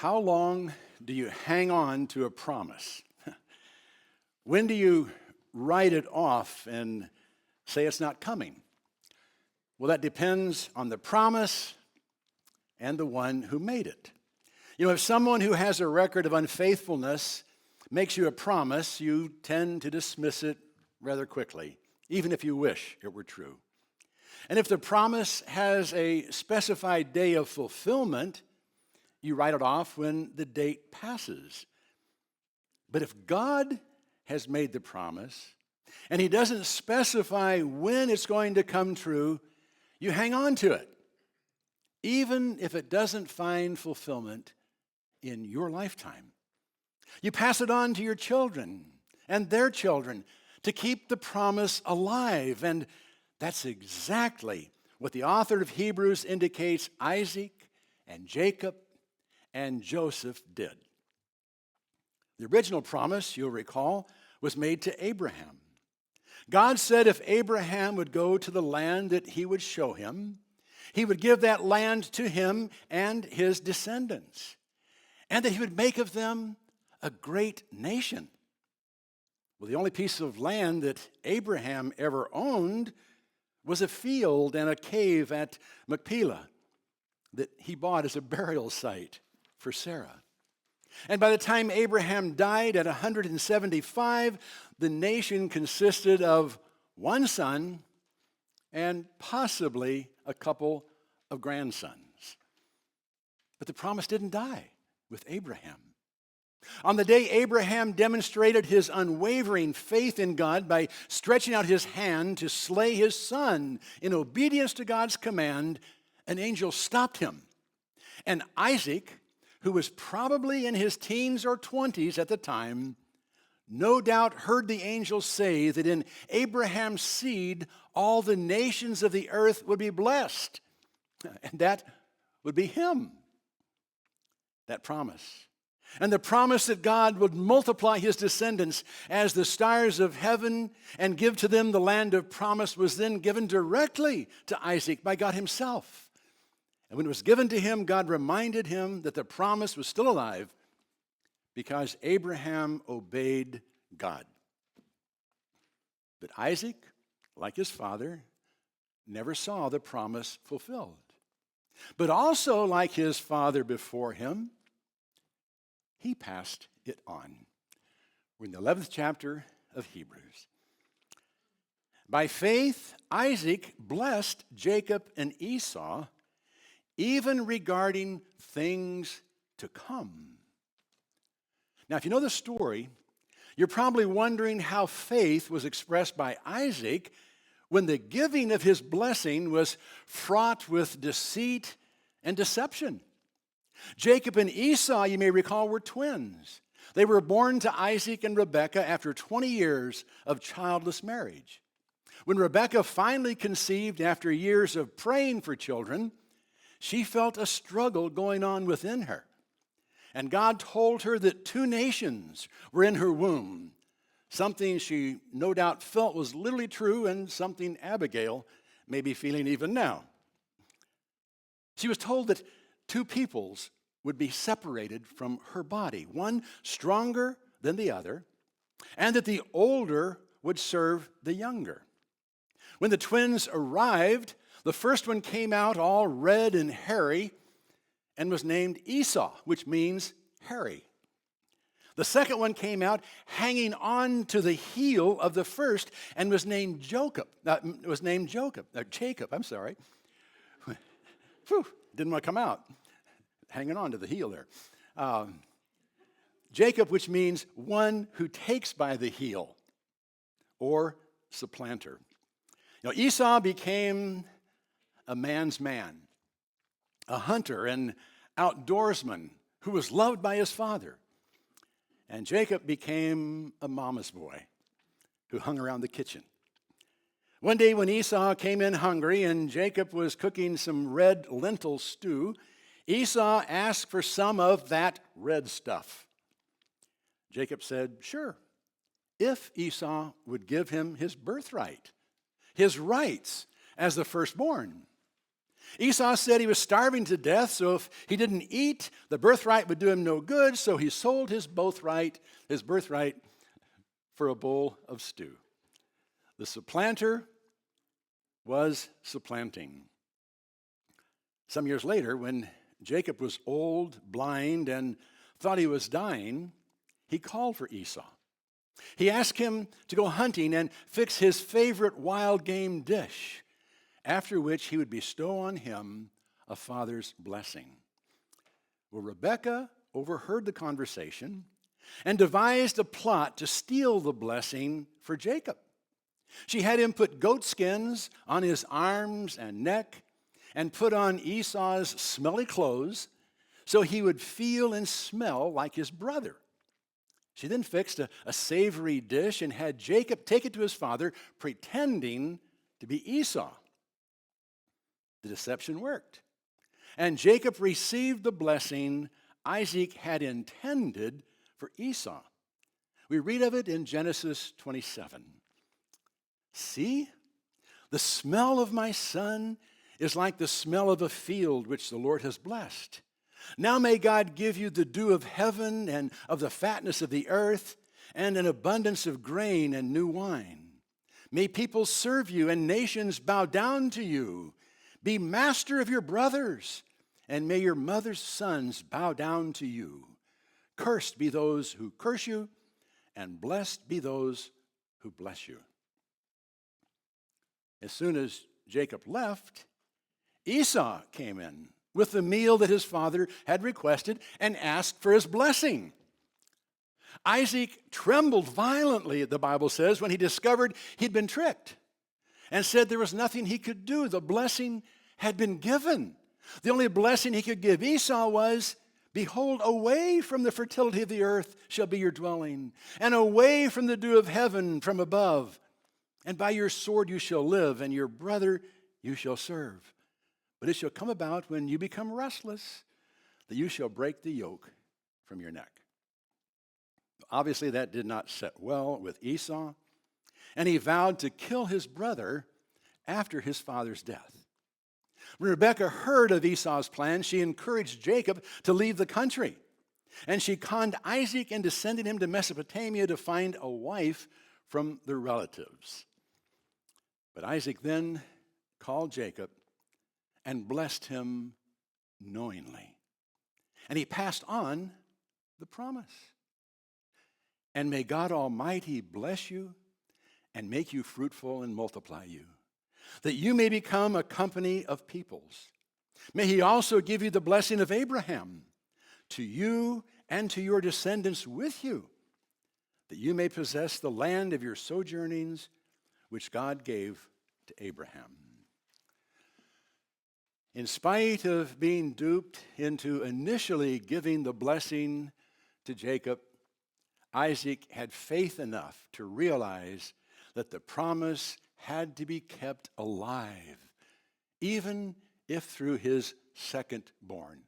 How long do you hang on to a promise? When do you write it off and say it's not coming? Well, that depends on the promise and the one who made it. If someone who has a record of unfaithfulness makes you a promise, you tend to dismiss it rather quickly, even if you wish it were true. And if the promise has a specified day of fulfillment, you write it off when the date passes. But if God has made the promise, and He doesn't specify when it's going to come true, you hang on to it, even if it doesn't find fulfillment in your lifetime. You pass it on to your children and their children to keep the promise alive. And that's exactly what the author of Hebrews indicates Isaac and Jacob and Joseph did. The original promise, you'll recall, was made to Abraham. God said if Abraham would go to the land that He would show him, He would give that land to him and his descendants, and that He would make of them a great nation. Well, the only piece of land that Abraham ever owned was a field and a cave at Machpelah that he bought as a burial site for Sarah. And by the time Abraham died at 175, the nation consisted of one son and possibly a couple of grandsons. But the promise didn't die with Abraham. On the day Abraham demonstrated his unwavering faith in God by stretching out his hand to slay his son in obedience to God's command, an angel stopped him. And Isaac, who was probably in his teens or 20s at the time, no doubt heard the angel say that in Abraham's seed all the nations of the earth would be blessed. And that would be him, that promise. And the promise that God would multiply his descendants as the stars of heaven and give to them the land of promise was then given directly to Isaac by God Himself. And when it was given to him, God reminded him that the promise was still alive because Abraham obeyed God. But Isaac, like his father, never saw the promise fulfilled. But also, like his father before him, he passed it on. We're in the 11th chapter of Hebrews. By faith, Isaac blessed Jacob and Esau, even regarding things to come. Now, if you know the story, you're probably wondering how faith was expressed by Isaac when the giving of his blessing was fraught with deceit and deception. Jacob and Esau, you may recall, were twins. They were born to Isaac and Rebekah after 20 years of childless marriage. When Rebekah finally conceived after years of praying for children, she felt a struggle going on within her. And God told her that 2 nations were in her womb, something she no doubt felt was literally true and something Abigail may be feeling even now. She was told that 2 peoples would be separated from her body, one stronger than the other, and that the older would serve the younger. When the twins arrived, the first one came out all red and hairy and was named Esau, which means hairy. The second one came out hanging on to the heel of the first and was named Jacob. Jacob, I'm sorry. Whew, didn't want to come out. Hanging on to the heel there. Jacob, which means one who takes by the heel, or supplanter. Esau became a man's man, a hunter and outdoorsman who was loved by his father. And Jacob became a mama's boy who hung around the kitchen. One day when Esau came in hungry and Jacob was cooking some red lentil stew, Esau asked for some of that red stuff. Jacob said, sure, if Esau would give him his birthright, his rights as the firstborn. Esau said he was starving to death, so if he didn't eat, the birthright would do him no good, so he sold his birthright for a bowl of stew. The supplanter was supplanting. Some years later, when Jacob was old, blind, and thought he was dying, he called for Esau. He asked him to go hunting and fix his favorite wild game dish, after which he would bestow on him a father's blessing. Well, Rebekah overheard the conversation and devised a plot to steal the blessing for Jacob. She had him put goat skins on his arms and neck and put on Esau's smelly clothes so he would feel and smell like his brother. She then fixed a savory dish and had Jacob take it to his father, pretending to be Esau. The deception worked, and Jacob received the blessing Isaac had intended for Esau. We read of it in Genesis 27. See, the smell of my son is like the smell of a field which the Lord has blessed. Now may God give you the dew of heaven and of the fatness of the earth and an abundance of grain and new wine. May people serve you and nations bow down to you. Be master of your brothers, and may your mother's sons bow down to you. Cursed be those who curse you, and blessed be those who bless you. As soon as Jacob left, Esau came in with the meal that his father had requested and asked for his blessing. Isaac trembled violently, the Bible says, when he discovered he'd been tricked and said there was nothing he could do. The blessing had been given. The only blessing he could give Esau was, behold, away from the fertility of the earth shall be your dwelling, and away from the dew of heaven from above. And by your sword you shall live, and your brother you shall serve. But it shall come about when you become restless that you shall break the yoke from your neck. Obviously, that did not sit well with Esau, and he vowed to kill his brother after his father's death. When Rebekah heard of Esau's plan, she encouraged Jacob to leave the country, and she conned Isaac into sending him to Mesopotamia to find a wife from their relatives. But Isaac then called Jacob and blessed him knowingly. And he passed on the promise. And may God Almighty bless you and make you fruitful and multiply you, that you may become a company of peoples. May he also give you the blessing of Abraham, to you and to your descendants with you, that you may possess the land of your sojournings, which God gave to Abraham. In spite of being duped into initially giving the blessing to Jacob, Isaac had faith enough to realize that the promise had to be kept alive, even if through his second-born.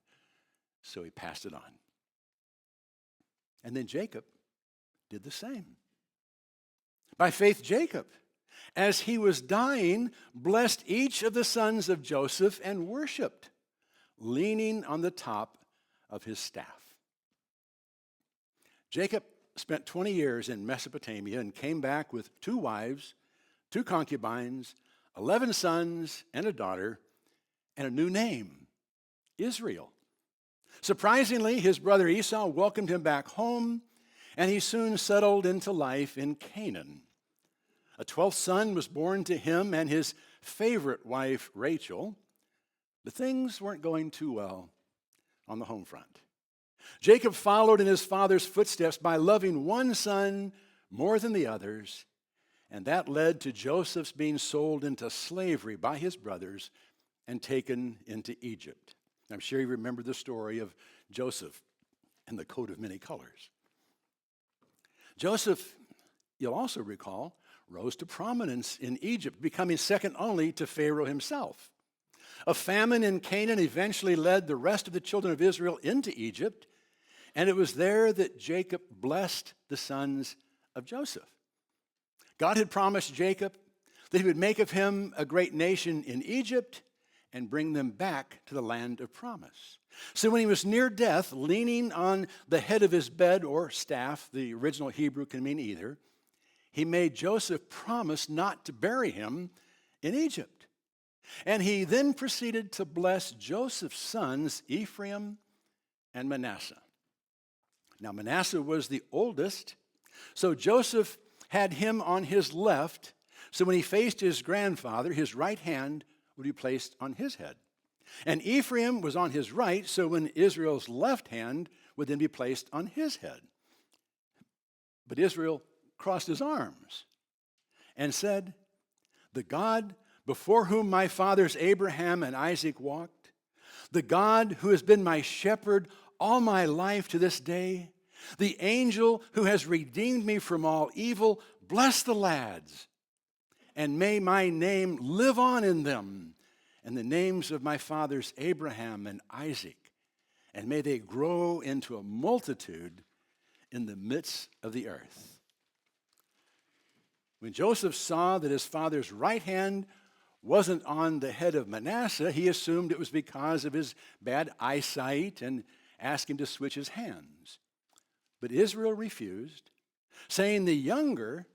So he passed it on. And then Jacob did the same. By faith, Jacob, as he was dying, blessed each of the sons of Joseph and worshiped, leaning on the top of his staff. Jacob spent 20 years in Mesopotamia and came back with 2 wives, 2 concubines, 11 sons and a daughter, and a new name, Israel. Surprisingly, his brother Esau welcomed him back home, and he soon settled into life in Canaan. A 12th son was born to him and his favorite wife, Rachel, but things weren't going too well on the home front. Jacob followed in his father's footsteps by loving one son more than the others, and that led to Joseph's being sold into slavery by his brothers and taken into Egypt. I'm sure you remember the story of Joseph and the coat of many colors. Joseph, you'll also recall, rose to prominence in Egypt, becoming second only to Pharaoh himself. A famine in Canaan eventually led the rest of the children of Israel into Egypt, and it was there that Jacob blessed the sons of Joseph. God had promised Jacob that he would make of him a great nation in Egypt and bring them back to the land of promise. So when he was near death, leaning on the head of his bed or staff, the original Hebrew can mean either, he made Joseph promise not to bury him in Egypt. And he then proceeded to bless Joseph's sons, Ephraim and Manasseh. Now, Manasseh was the oldest, so Joseph had him on his left, so when he faced his grandfather, his right hand would be placed on his head. And Ephraim was on his right, so when Israel's left hand would then be placed on his head. But Israel crossed his arms and said, "The God before whom my fathers Abraham and Isaac walked, the God who has been my shepherd all my life to this day, the angel who has redeemed me from all evil, bless the lads, and may my name live on in them, and the names of my fathers Abraham and Isaac, and may they grow into a multitude in the midst of the earth." When Joseph saw that his father's right hand wasn't on the head of Manasseh, he assumed it was because of his bad eyesight and asked him to switch his hands. But Israel refused, saying the younger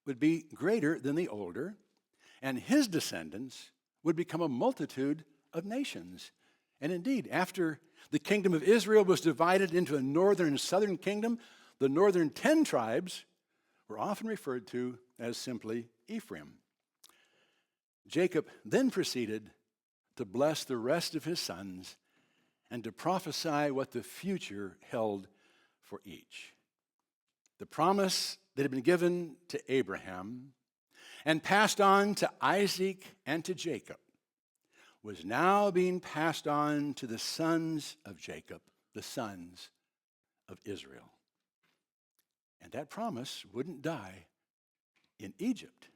would be greater than the older, and his descendants would become a multitude of nations. And indeed, after the kingdom of Israel was divided into a northern and southern kingdom, the northern 10 tribes were often referred to as simply Ephraim. Jacob then proceeded to bless the rest of his sons and to prophesy what the future held for each. The promise that had been given to Abraham and passed on to Isaac and to Jacob was now being passed on to the sons of Jacob, the sons of Israel. And that promise wouldn't die in Egypt.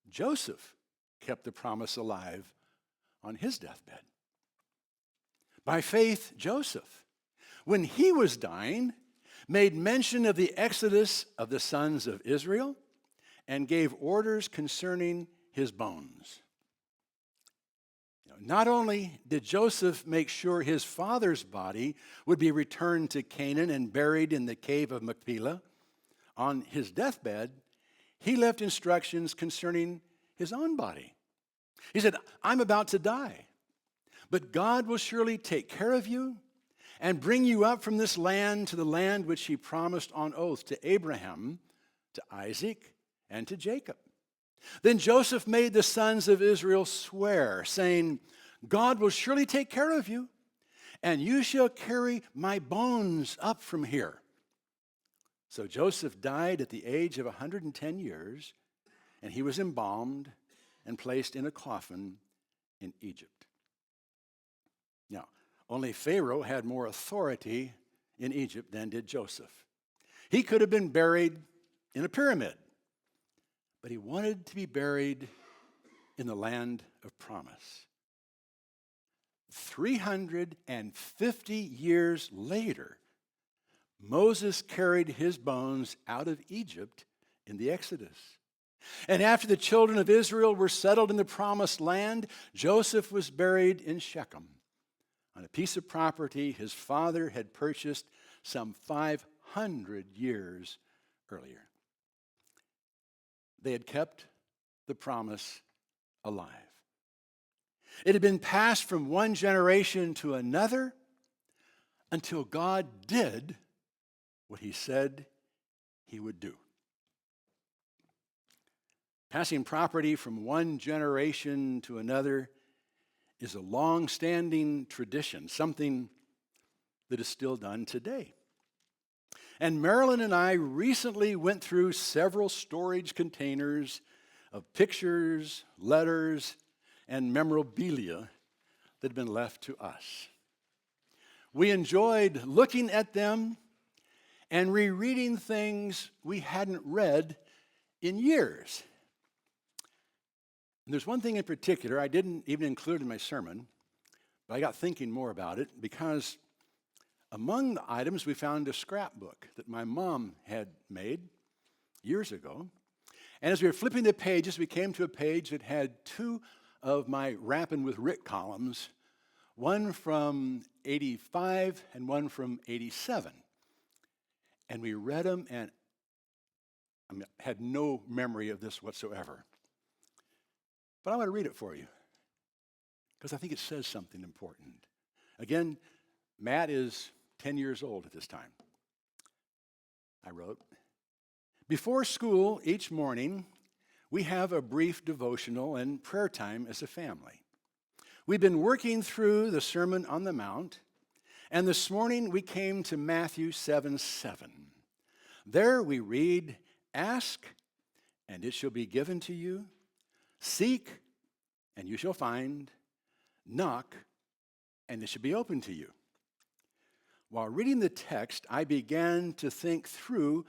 Joseph kept the promise alive on his deathbed. By faith, Joseph, when he was dying, made mention of the exodus of the sons of Israel and gave orders concerning his bones. Not only did Joseph make sure his father's body would be returned to Canaan and buried in the cave of Machpelah, on his deathbed, he left instructions concerning his own body. He said, "I'm about to die, but God will surely take care of you and bring you up from this land to the land which he promised on oath to Abraham, to Isaac, and to Jacob." Then Joseph made the sons of Israel swear, saying, "God will surely take care of you, and you shall carry my bones up from here." So Joseph died at the age of 110 years, and he was embalmed and placed in a coffin in Egypt. Now, only Pharaoh had more authority in Egypt than did Joseph. He could have been buried in a pyramid, but he wanted to be buried in the land of promise. 350 years later, Moses carried his bones out of Egypt in the Exodus. And after the children of Israel were settled in the promised land, Joseph was buried in Shechem on a piece of property his father had purchased some 500 years earlier. They had kept the promise alive. It had been passed from one generation to another until God did what he said he would do. Passing property from one generation to another is a long-standing tradition, something that is still done today. And Marilyn and I recently went through several storage containers of pictures, letters, and memorabilia that had been left to us. We enjoyed looking at them and rereading things we hadn't read in years. And there's one thing in particular I didn't even include in my sermon, but I got thinking more about it because among the items we found a scrapbook that my mom had made years ago. And as we were flipping the pages, we came to a page that had two of my Rappin' with Rick columns, one from 85 and one from 87. And we read them, and I had no memory of this whatsoever. But I want to read it for you because I think it says something important. Again, Matt is 10 years old at this time. I wrote, "Before school each morning, we have a brief devotional and prayer time as a family. We've been working through the Sermon on the Mount, and this morning we came to Matthew 7:7. There we read, 'Ask, and it shall be given to you. Seek, and you shall find. Knock, and it shall be opened to you.' While reading the text, I began to think through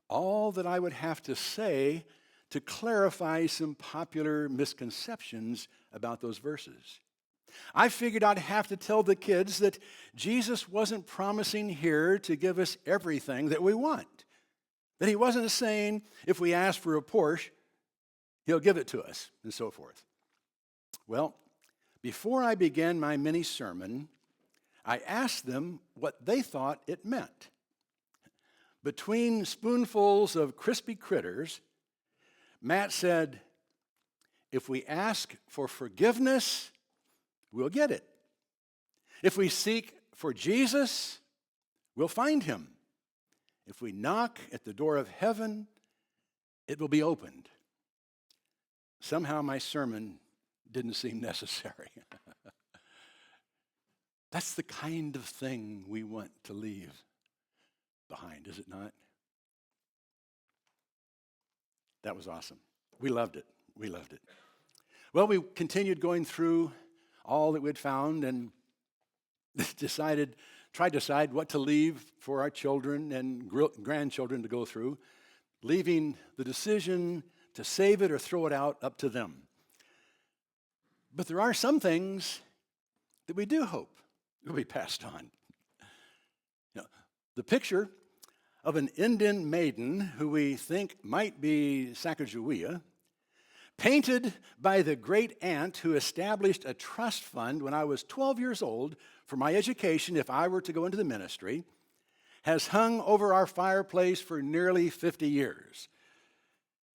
all that I would have to say to clarify some popular misconceptions about those verses. I figured I'd have to tell the kids that Jesus wasn't promising here to give us everything that we want. That he wasn't saying if we ask for a Porsche, he'll give it to us, and so forth. Well, before I began my mini sermon, I asked them what they thought it meant. Between spoonfuls of crispy critters, Matt said, if we ask for forgiveness, we'll get it. If we seek for Jesus, we'll find him. If we knock at the door of heaven, it will be opened. Somehow my sermon didn't seem necessary. That's the kind of thing we want to leave behind, is it not? That was awesome. We loved it. We loved it. Well, we continued going through all that we'd found and tried to decide what to leave for our children and grandchildren to go through, leaving the decision to save it or throw it out up to them. But there are some things that we do hope will be passed on. The picture of an Indian maiden who we think might be Sacagawea, painted by the great aunt who established a trust fund when I was 12 years old for my education if I were to go into the ministry, has hung over our fireplace for nearly 50 years.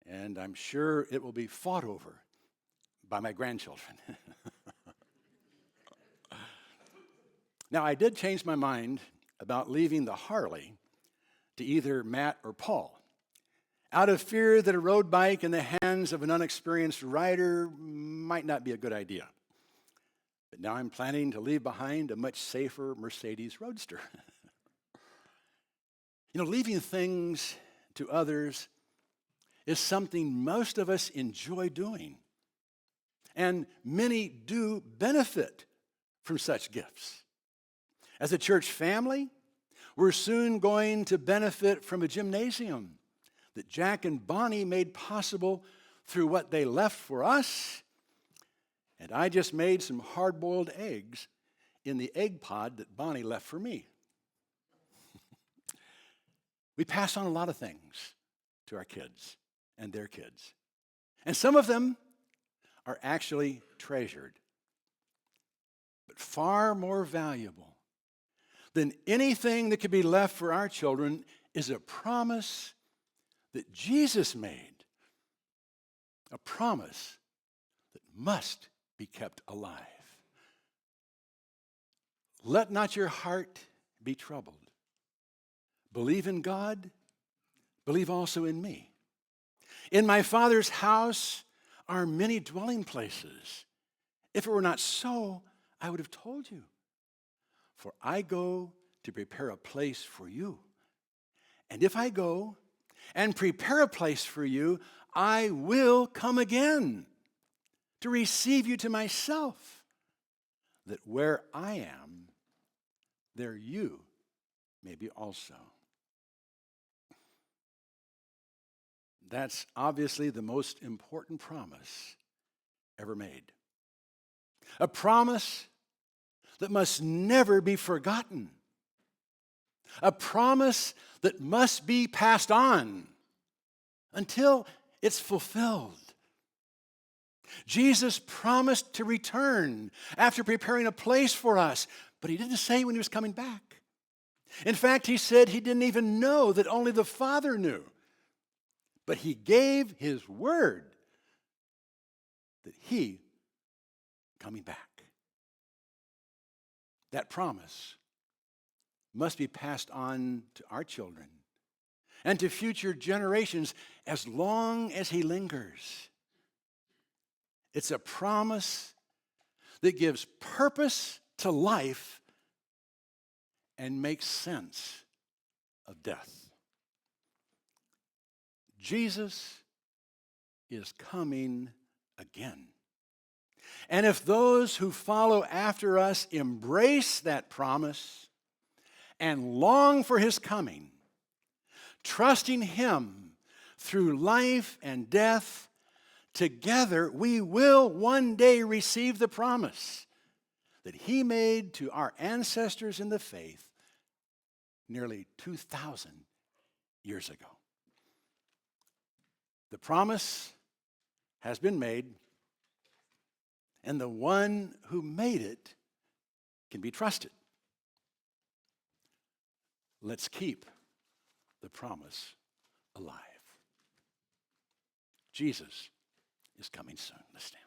And I'm sure it will be fought over by my grandchildren. Now, I did change my mind about leaving the Harley to either Matt or Paul, out of fear that a road bike in the hands of an unexperienced rider might not be a good idea. But now I'm planning to leave behind a much safer Mercedes Roadster. Leaving things to others is something most of us enjoy doing. And many do benefit from such gifts. As a church family, we're soon going to benefit from a gymnasium that Jack and Bonnie made possible through what they left for us. And I just made some hard-boiled eggs in the egg pod that Bonnie left for me. We pass on a lot of things to our kids and their kids. And some of them are actually treasured. But far more valuable than anything that could be left for our children is a promise that Jesus made. A promise that must be kept alive. Let not your heart be troubled. Believe in God, believe also in me. In my Father's house are many dwelling places. If it were not so, I would have told you. For I go to prepare a place for you. And if I go and prepare a place for you, I will come again to receive you to myself, that where I am, there you may be also. That's obviously the most important promise ever made. A promise that must never be forgotten. A promise that must be passed on until it's fulfilled. Jesus promised to return after preparing a place for us, but he didn't say when he was coming back. In fact, he said he didn't even know, that only the Father knew. But he gave his word that he coming back. That promise must be passed on to our children and to future generations as long as he lingers. It's a promise that gives purpose to life and makes sense of death. Jesus is coming again. And if those who follow after us embrace that promise and long for his coming, trusting him through life and death, together we will one day receive the promise that he made to our ancestors in the faith nearly 2,000 years ago. The promise has been made, and the one who made it can be trusted. Let's keep the promise alive. Jesus is coming soon. Let's stand.